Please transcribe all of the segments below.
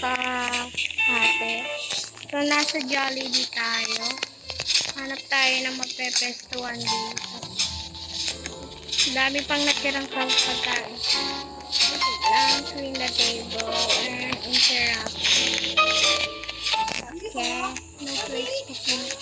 ate. So, nasa Jollibee tayo. Hanap tayo ng magpepestuhan dito. Dami pang natirang pagkain. Lang, clean the table, and interrupt. Okay, no place to put.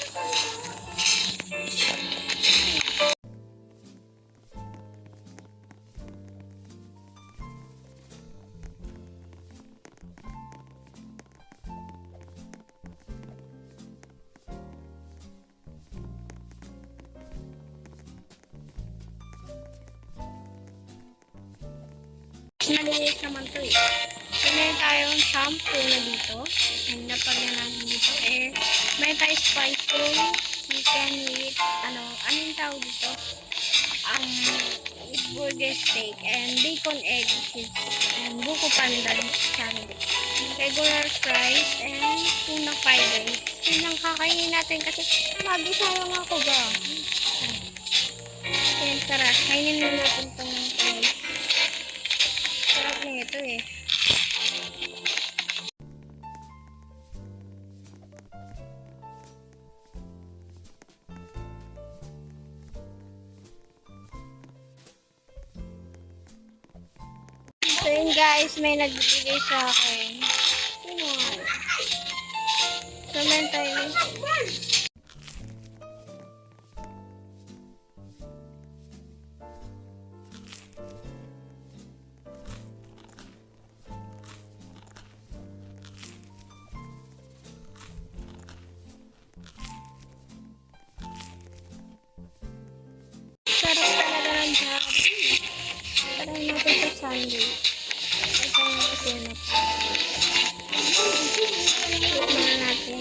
Maliit naman to eh. So, meron tayong shampoo na dito. And napagyan natin dito eh. Meron tayong spice roll, chicken with, ano yung tawag dito? With burger steak and bacon egg and buko pandan sandwich. Regular fries and tuna fried rice. Yun ang kakainin natin kasi mag-isayang ako ba? Kaya tara, kainin na natin itong fries. Sarap na ito eh. So yun guys, may nagbibigay sa akin. So meron tayo. Sarap talaga ng Jollibee. Try natin sa sandwich. Ito yung kasinap. Tignan natin.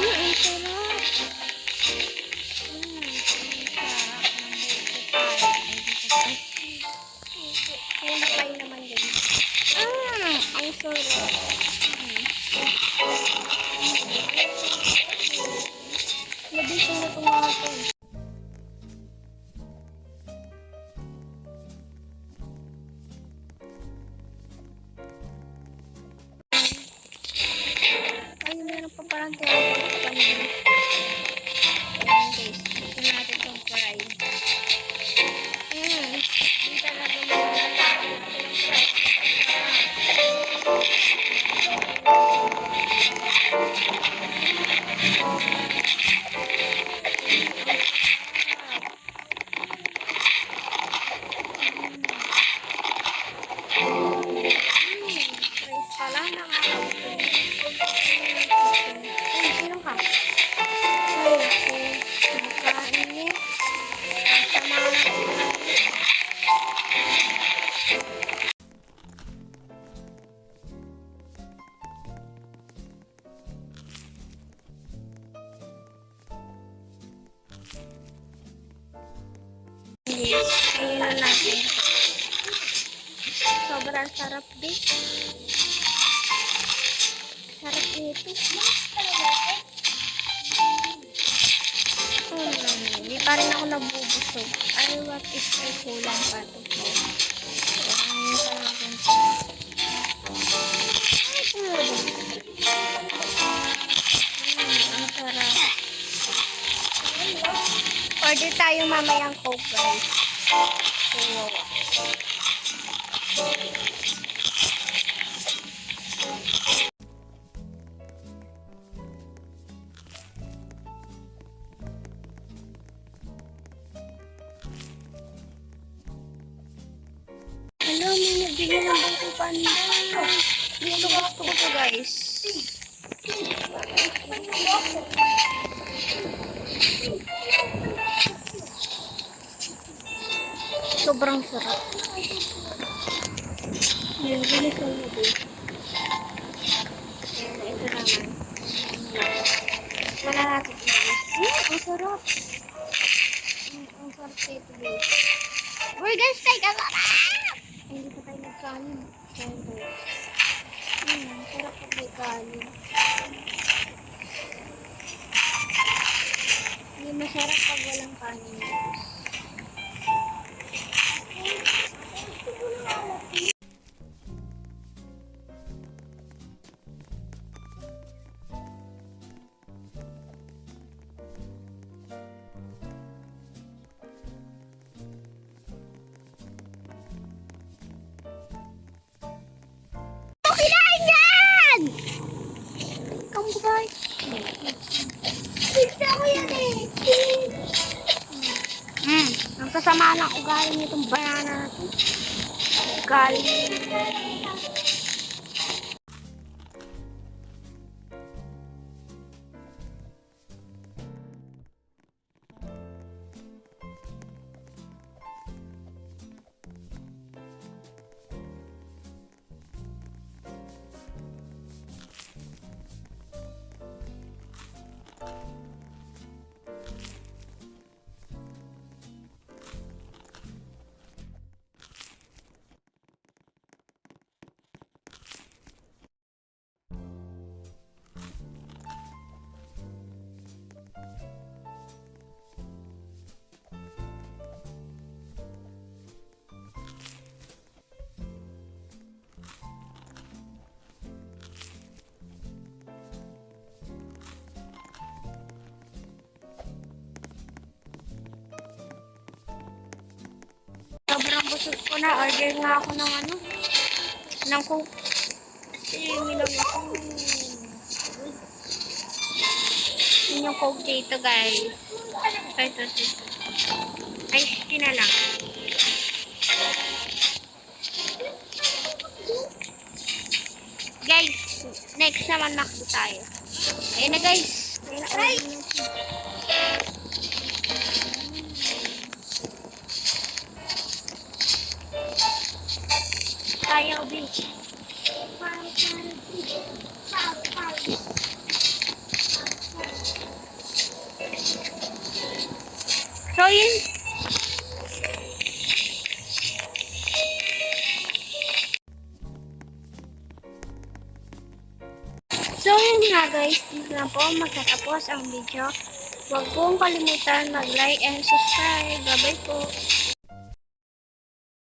Ang sarap. Ang pay naman din. Ang sarap. Nabito na tumatong. Parang tinatawag ko kanina. Ayan guys, ito natin itong fry. Hindi talaga malalaki yung fry. Fries pala, nakakabot. Sino ka? Ay, ako. Nakain eh. Sama na ako. Ayun na natin. Sobrang sarap din. Sarap nito. Hindi pa rin ako nabubusog. Ay, what if ay kulang pa ito? Ang sarap. Order tayo mamayang Coke guys. Hello, may nagbigay ng buko panda. Gusto ko ito guys. Sobrang sarap. Yan, ginis ko nito. Ito naman. Wala natin guys. Ang sarap. Ang sarap ito guys. Burger steak, ang sarap! Hindi pa tayo nagkanin. Ang sarap pag may kanin. Hindi masarap pag walang kanin. sama ng ugali nitong banana na to. Ugali. Sobrang busog ko na. Order nga ako ng ano. Ng Coke. Kasi minum ako. Yun yung Coke dito, guys. Ito. Ice tea na lang. Guys, next naman McDo tayo. Ayun na, guys. Ayun na. Tayo, bitch. So, yun. So, yun nga guys. Dito na po magtatapos ang video. Huwag pong kalimutan mag-like and subscribe. Bye-bye po.